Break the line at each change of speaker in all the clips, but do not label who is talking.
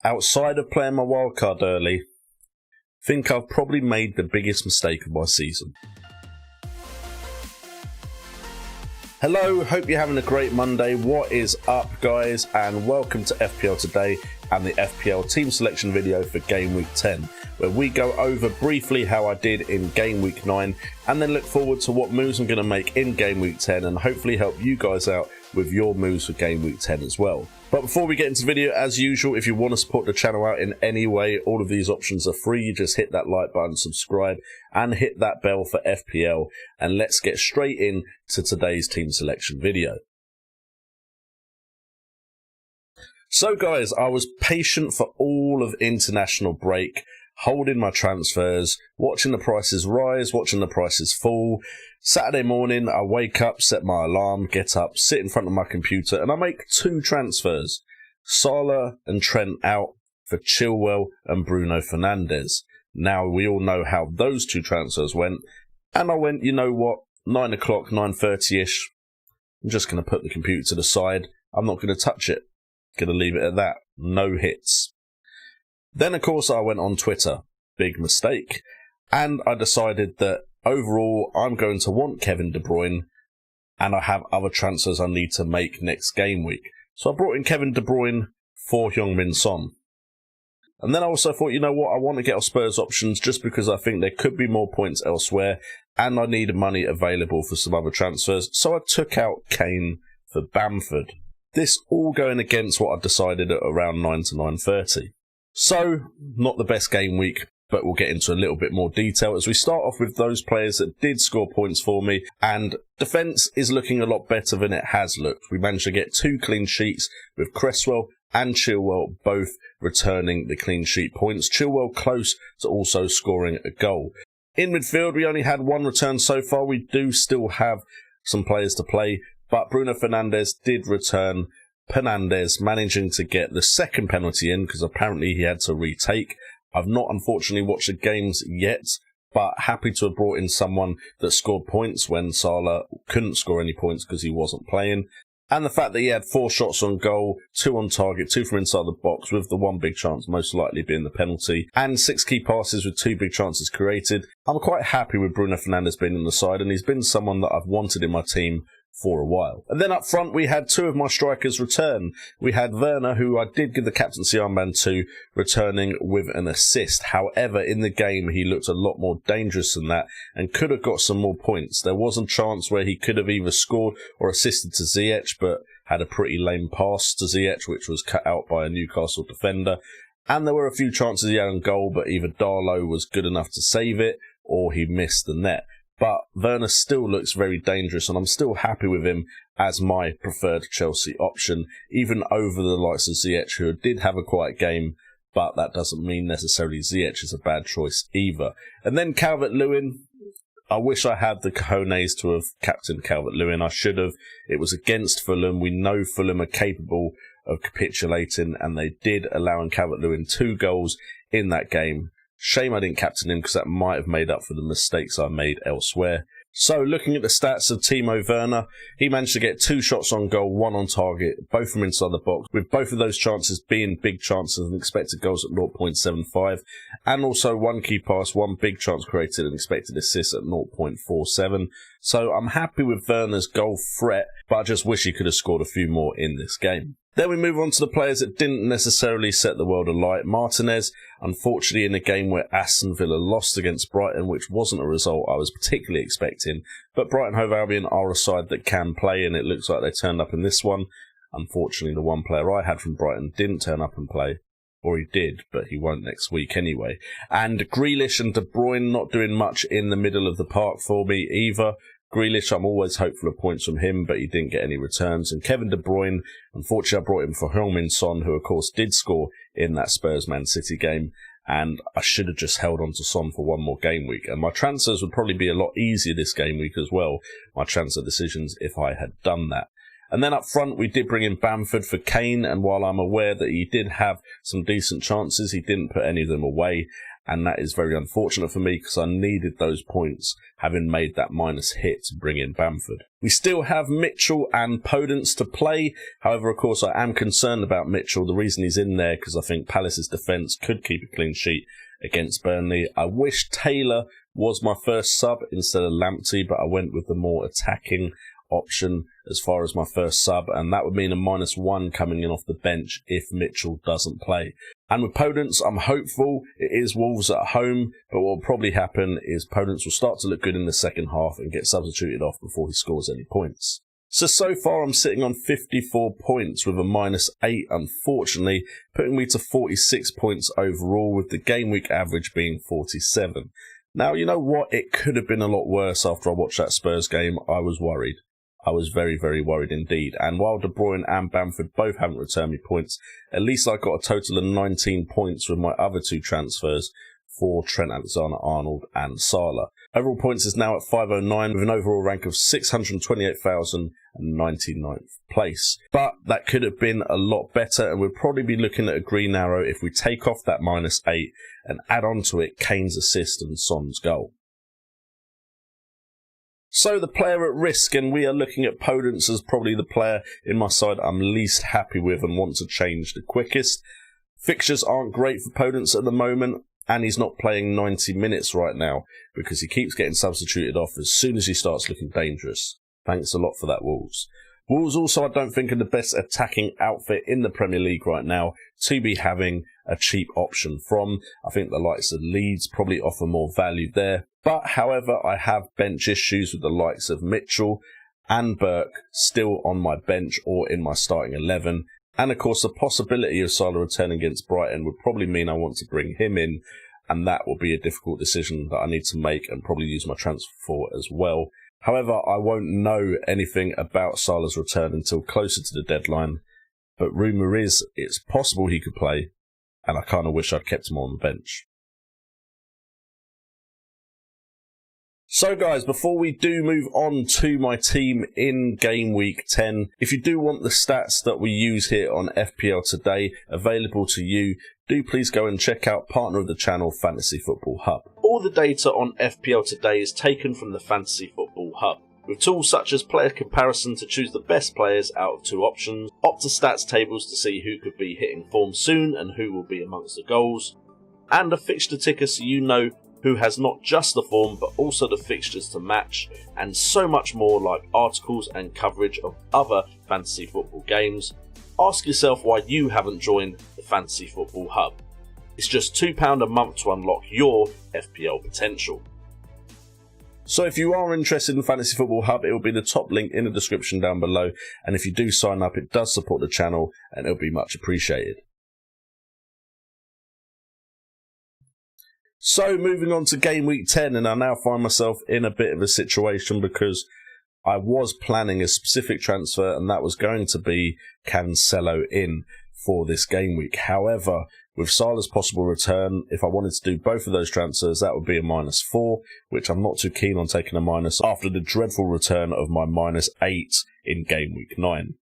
Outside of playing my wildcard early, I think I've probably made the biggest mistake of my season. Hello, hope you're having a great Monday. What is up, guys? And welcome to FPL Today and the FPL Team Selection video for Game Week 10, where we go over briefly how I did in Game Week 9 and then look forward to what moves I'm going to make in Game Week 10 and hopefully help you guys out with your moves for Game Week 10 as well. But before we get into the video, as usual, if you want to support the channel out in any way, all of these options are free. You just hit that like button, subscribe, and hit that bell for FPL. And let's get straight in to today's team selection video. So guys, I was patient for all of international break, holding my transfers, watching the prices rise, watching the prices fall. Saturday morning, I wake up, set my alarm, get up, sit in front of my computer, and I make two transfers. Salah and Trent out for Chilwell and Bruno Fernandes. Now, we all know how those two transfers went, and I went, you know what, 9 o'clock, 9:30ish, I'm just going to put the computer to the side. I'm not going to touch it. Going to leave it at that. No hits. Then, of course, I went on Twitter. Big mistake. And I decided that overall, I'm going to want Kevin De Bruyne, and I have other transfers I need to make next game week. So I brought in Kevin De Bruyne for Heung-min Son. And then I also thought, you know what, I want to get off Spurs options just because I think there could be more points elsewhere, and I needed money available for some other transfers. So I took out Kane for Bamford. This all going against what I decided at around 9 to 9:30. So, not the best game week, but we'll get into a little bit more detail as we start off with those players that did score points for me, and defence is looking a lot better than it has looked. We managed to get 2 clean sheets with Cresswell and Chilwell both returning the clean sheet points. Chilwell close to also scoring a goal. In midfield, we only had 1 return so far. We do still have some players to play, but Bruno Fernandes did return. Fernandes managing to get the second penalty in because apparently he had to retake. I've not unfortunately watched the games yet, but happy to have brought in someone that scored points when Salah couldn't score any points because he wasn't playing. And the fact that he had 4 shots on goal, 2 on target, 2 from inside the box, with the 1 big chance most likely being the penalty, and 6 key passes with 2 big chances created. I'm quite happy with Bruno Fernandes being on the side, and he's been someone that I've wanted in my team for a while. And then up front, we had 2 of my strikers return. We had Werner, who I did give the captaincy armband to, returning with an assist. However, in the game, he looked a lot more dangerous than that and could have got some more points. There was a chance where he could have either scored or assisted to Ziyech, but had a pretty lame pass to Ziyech, which was cut out by a Newcastle defender. And there were a few chances he had on goal, but either Darlow was good enough to save it or he missed the net. But Werner still looks very dangerous, and I'm still happy with him as my preferred Chelsea option, even over the likes of Ziyech, who did have a quiet game, but that doesn't mean necessarily Ziyech is a bad choice either. And then Calvert-Lewin, I wish I had the cojones to have captained Calvert-Lewin. I should have. It was against Fulham. We know Fulham are capable of capitulating, and they did, allowing Calvert-Lewin 2 goals in that game. Shame I didn't captain him because that might have made up for the mistakes I made elsewhere. So looking at the stats of Timo Werner, he managed to get 2 shots on goal, 1 on target, both from inside the box, with both of those chances being big chances and expected goals at 0.75, and also 1 key pass, 1 big chance created and expected assist at 0.47. So I'm happy with Werner's goal threat, but I just wish he could have scored a few more in this game. Then we move on to the players that didn't necessarily set the world alight. Martinez, unfortunately in a game where Aston Villa lost against Brighton, which wasn't a result I was particularly expecting, but Brighton Hove Albion are a side that can play, and it looks like they turned up in this one. Unfortunately, the one player I had from Brighton didn't turn up and play, or he did, but he won't next week anyway. And Grealish and De Bruyne not doing much in the middle of the park for me either. Grealish, I'm always hopeful of points from him, but he didn't get any returns. And Kevin De Bruyne, unfortunately I brought him for Heung-min Son, who of course did score in that Spurs-Man City game, and I should have just held on to Son for 1 more game week. And my transfers would probably be a lot easier this game week as well, my transfer decisions, if I had done that. And then up front, we did bring in Bamford for Kane, and while I'm aware that he did have some decent chances, he didn't put any of them away. and that is very unfortunate for me because I needed those points, having made that minus hit to bring in Bamford. We still have Mitchell and Podence to play. However, of course, I am concerned about Mitchell. The reason he's in there because I think Palace's defence could keep a clean sheet against Burnley. I wish Taylor was my first sub instead of Lamptey, but I went with the more attacking option as far as my first sub, and that would mean a -1 coming in off the bench if Mitchell doesn't play. And with Podence, I'm hopeful. It is Wolves at home, but what will probably happen is Podence will start to look good in the second half and get substituted off before he scores any points. So far I'm sitting on 54 points with a -8, unfortunately, putting me to 46 points overall, with the game week average being 47. Now, you know what? It could have been a lot worse after I watched that Spurs game. I was worried. I was very, very worried indeed. And while De Bruyne and Bamford both haven't returned me points, at least I got a total of 19 points with my other two transfers for Trent Alexander-Arnold and Salah. Overall points is now at 509 with an overall rank of 628,099th place. But that could have been a lot better, and we'll probably be looking at a green arrow if we take off that -8 and add on to it Kane's assist and Son's goal. So the player at risk, and we are looking at Podence as probably the player in my side I'm least happy with and want to change the quickest. Fixtures aren't great for Podence at the moment, and he's not playing 90 minutes right now because he keeps getting substituted off as soon as he starts looking dangerous. Thanks a lot for that, Wolves. Wolves also, I don't think, are the best attacking outfit in the Premier League right now to be having a cheap option from. I think the likes of Leeds probably offer more value there. But, however, I have bench issues with the likes of Mitchell and Burke still on my bench or in my starting 11. And, of course, the possibility of Salah returning against Brighton would probably mean I want to bring him in, and that will be a difficult decision that I need to make and probably use my transfer for as well. However, I won't know anything about Salah's return until closer to the deadline, but rumour is it's possible he could play, and I kind of wish I'd kept him on the bench. So guys, before we do move on to my team in Game Week 10, if you do want the stats that we use here on FPL Today available to you, do please go and check out partner of the channel, Fantasy Football Hub. All the data on FPL Today is taken from the Fantasy Football Hub, with tools such as player comparison to choose the best players out of two options, Opta-Stats tables to see who could be hitting form soon and who will be amongst the goals, and a fixture ticker so you know who has not just the form but also the fixtures to match, and so much more, like articles and coverage of other fantasy football games. Ask yourself why you haven't joined the Fantasy Football Hub. It's just £2 a month to unlock your FPL potential. So if you are interested in Fantasy Football Hub, it will be the top link in the description down below, and if you do sign up, it does support the channel and it will be much appreciated. So moving on to Game Week 10, and I now find myself in a bit of a situation because I was planning a specific transfer, and that was going to be Cancelo in for this game week. However, with Salah's possible return, if I wanted to do both of those transfers, that would be a -4, which I'm not too keen on taking a minus after the dreadful return of my -8 in Game Week 9.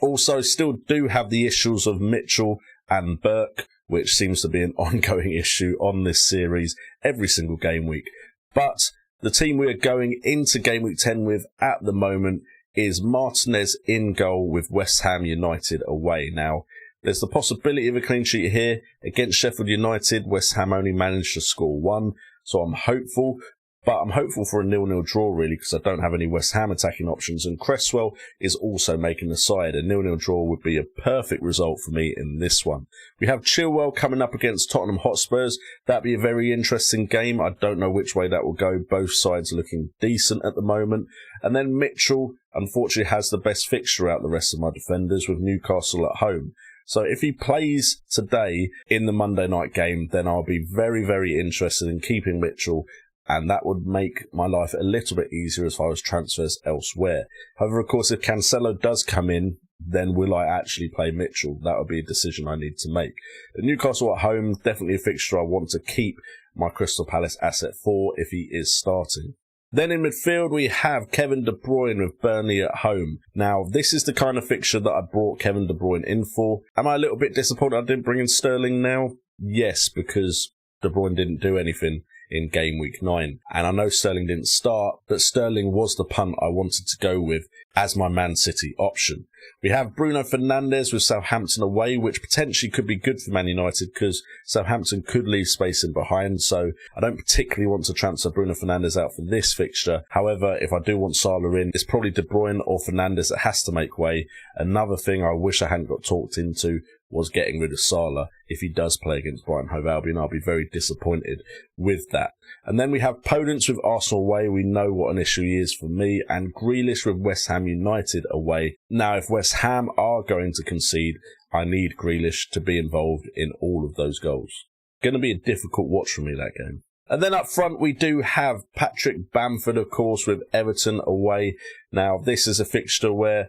Also, still do have the issues of Mitchell and Burke, which seems to be an ongoing issue on this series every single game week. But the team we are going into Game Week 10 with at the moment is Martinez in goal with West Ham United away. Now, there's the possibility of a clean sheet here. Against Sheffield United, West Ham only managed to score 1, so I'm hopeful. But I'm hopeful for a 0-0 draw, really, because I don't have any West Ham attacking options, and Cresswell is also making the side. A 0-0 draw would be a perfect result for me in this one. We have Chilwell coming up against Tottenham Hotspurs. That'd be a very interesting game. I don't know which way that will go. Both sides are looking decent at the moment. And then Mitchell, unfortunately, has the best fixture out the rest of my defenders with Newcastle at home. So if he plays today in the Monday night game, then I'll be very, very interested in keeping Mitchell, and that would make my life a little bit easier as far as transfers elsewhere. However, of course, if Cancelo does come in, then will I actually play Mitchell? That would be a decision I need to make. But Newcastle at home, definitely a fixture I want to keep my Crystal Palace asset for if he is starting. Then in midfield, we have Kevin De Bruyne with Burnley at home. Now, this is the kind of fixture that I brought Kevin De Bruyne in for. Am I a little bit disappointed I didn't bring in Sterling now? Yes, because De Bruyne didn't do anything in game week 9. And I know Sterling didn't start, but Sterling was the punt I wanted to go with as my Man City option. We have Bruno Fernandes with Southampton away, which potentially could be good for Man United because Southampton could leave space in behind. So I don't particularly want to transfer Bruno Fernandes out for this fixture. However, if I do want Salah in, it's probably De Bruyne or Fernandes that has to make way. Another thing I wish I hadn't got talked into was getting rid of Salah. If he does play against Brighton Hove Albion, I'll be very disappointed with that. And then we have Podence with Arsenal away. We know what an issue he is for me. And Grealish with West Ham United away. Now, if West Ham are going to concede, I need Grealish to be involved in all of those goals. Going to be a difficult watch for me, that game. And then up front, we do have Patrick Bamford, of course, with Everton away. Now, this is a fixture where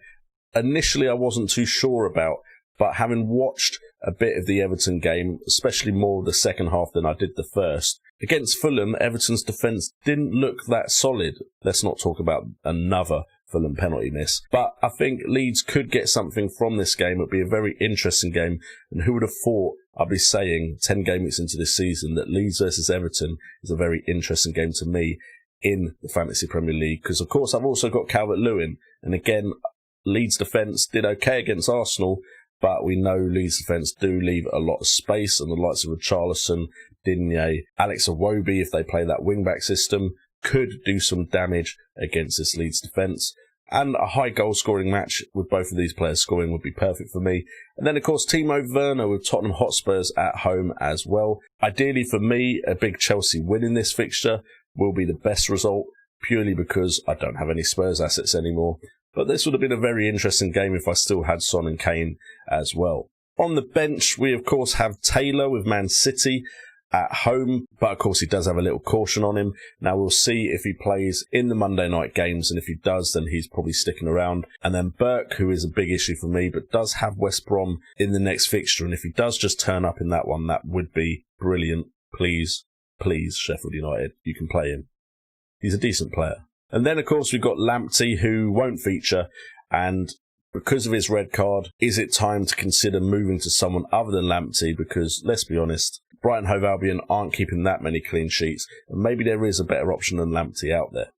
initially I wasn't too sure about, but having watched a bit of the Everton game, especially more of the second half than I did the first, against Fulham, Everton's defence didn't look that solid. Let's not talk about another Fulham penalty miss. But I think Leeds could get something from this game. It would be a very interesting game. And who would have thought I'd be saying 10 game weeks into this season that Leeds versus Everton is a very interesting game to me in the Fantasy Premier League. Because, of course, I've also got Calvert-Lewin. And again, Leeds' defence did okay against Arsenal, but we know Leeds' defence do leave a lot of space, and the likes of Richarlison, Digne, Alex Iwobi, if they play that wing-back system, could do some damage against this Leeds defence. And a high goal-scoring match with both of these players scoring would be perfect for me. And then, of course, Timo Werner with Tottenham Hotspurs at home as well. Ideally for me, a big Chelsea win in this fixture will be the best result, purely because I don't have any Spurs assets anymore. But this would have been a very interesting game if I still had Son and Kane as well. On the bench, we of course have Taylor with Man City at home, but of course he does have a little caution on him. Now we'll see if he plays in the Monday night games, and if he does, then he's probably sticking around. And then Burke, who is a big issue for me, but does have West Brom in the next fixture, and if he does just turn up in that one, that would be brilliant. Please, please, Sheffield United, you can play him. He's a decent player. And then, of course, we've got Lamptey, who won't feature, and because of his red card, is it time to consider moving to someone other than Lamptey? Because, let's be honest, Brighton Hove Albion aren't keeping that many clean sheets, and maybe there is a better option than Lamptey out there.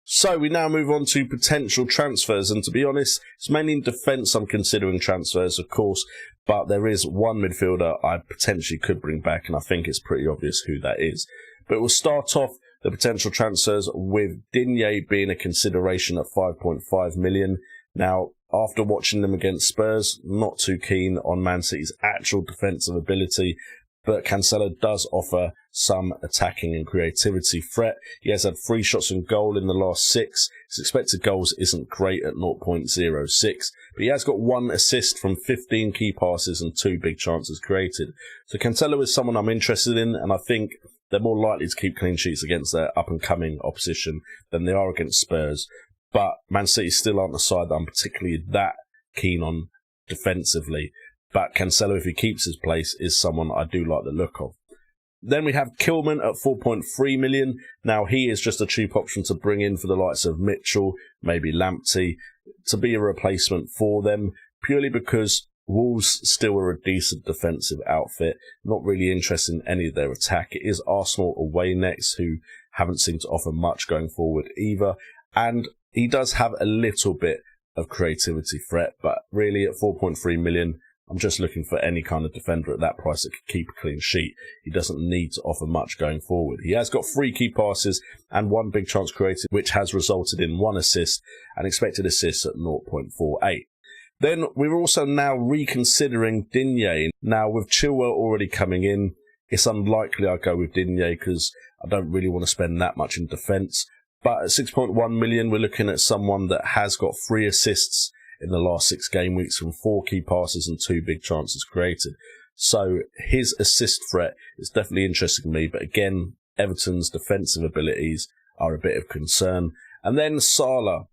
So we now move on to potential transfers, and to be honest, it's mainly in defence I'm considering transfers, of course, but there is one midfielder I potentially could bring back, and I think it's pretty obvious who that is. But we'll start off the potential transfers with Digne being a consideration at 5.5 million. Now, after watching them against Spurs, not too keen on Man City's actual defensive ability, but Cancelo does offer some attacking and creativity threat. He has had 3 shots on goal in the last 6. His expected goals isn't great at 0.06, but he has got 1 assist from 15 key passes and 2 big chances created. So Cancelo is someone I'm interested in, and I think they're more likely to keep clean sheets against their up-and-coming opposition than they are against Spurs. But Man City still aren't the side that I'm particularly that keen on defensively. But Cancelo, if he keeps his place, is someone I do like the look of. Then we have Kilman at 4.3 million. Now, he is just a cheap option to bring in for the likes of Mitchell, maybe Lamptey, to be a replacement for them, purely because Wolves still are a decent defensive outfit. Not really interested in any of their attack. It is Arsenal away next, who haven't seemed to offer much going forward either. And he does have a little bit of creativity threat, but really at 4.3 million, I'm just looking for any kind of defender at that price that could keep a clean sheet. He doesn't need to offer much going forward. He has got 3 key passes and 1 big chance created, which has resulted in 1 assist and expected assists at 0.48. Then we're also now reconsidering Digne. Now, with Chilwell already coming in, it's unlikely I'll go with Digne because I don't really want to spend that much in defence. But at 6.1 million, we're looking at someone that has got 3 assists in the last 6 game weeks from 4 key passes and 2 big chances created. So his assist threat is definitely interesting to me. But again, Everton's defensive abilities are a bit of concern. And then Salah.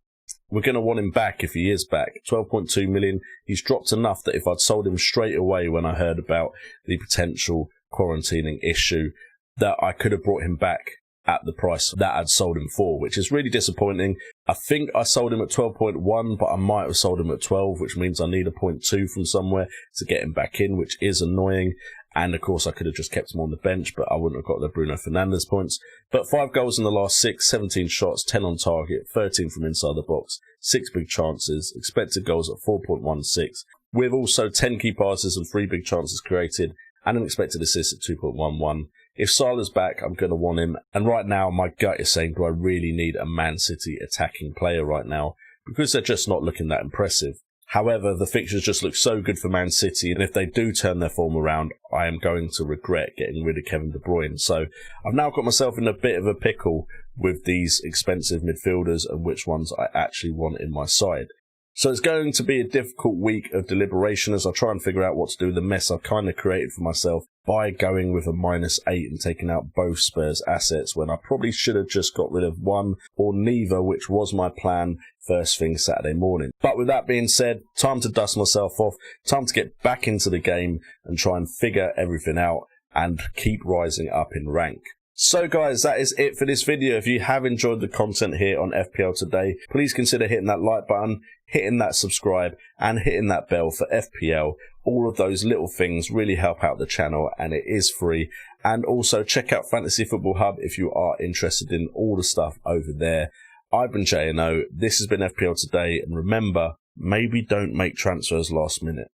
We're going to want him back if he is back. 12.2 million. He's dropped enough that if I'd sold him straight away when I heard about the potential quarantining issue, that I could have brought him back at the price that I'd sold him for, which is really disappointing. I think I sold him at 12.1, but I might have sold him at 12, which means I need a 0.2 from somewhere to get him back in, which is annoying. And of course, I could have just kept him on the bench, but I wouldn't have got the Bruno Fernandes points. But 5 goals in the last 6, 17 shots, 10 on target, 13 from inside the box, 6 big chances, expected goals at 4.16, with also 10 key passes and 3 big chances created, and an expected assist at 2.11. If Salah's back, I'm going to want him. And right now, my gut is saying, do I really need a Man City attacking player right now? Because they're just not looking that impressive. However, the fixtures just look so good for Man City, and if they do turn their form around, I am going to regret getting rid of Kevin De Bruyne. So I've now got myself in a bit of a pickle with these expensive midfielders and which ones I actually want in my side. So it's going to be a difficult week of deliberation as I try and figure out what to do with the mess I've kind of created for myself by going with a -8 and taking out both Spurs assets when I probably should have just got rid of one or neither, which was my plan first thing Saturday morning. But with that being said, time to dust myself off, time to get back into the game and try and figure everything out and keep rising up in rank. So guys, that is it for this video. If you have enjoyed the content here on FPL Today, please consider hitting that like button, hitting that subscribe, and hitting that bell for FPL. All of those little things really help out the channel, and it is free. And also check out Fantasy Football Hub if you are interested in all the stuff over there. I've been JNO, this has been FPL Today, and remember, maybe don't make transfers last minute.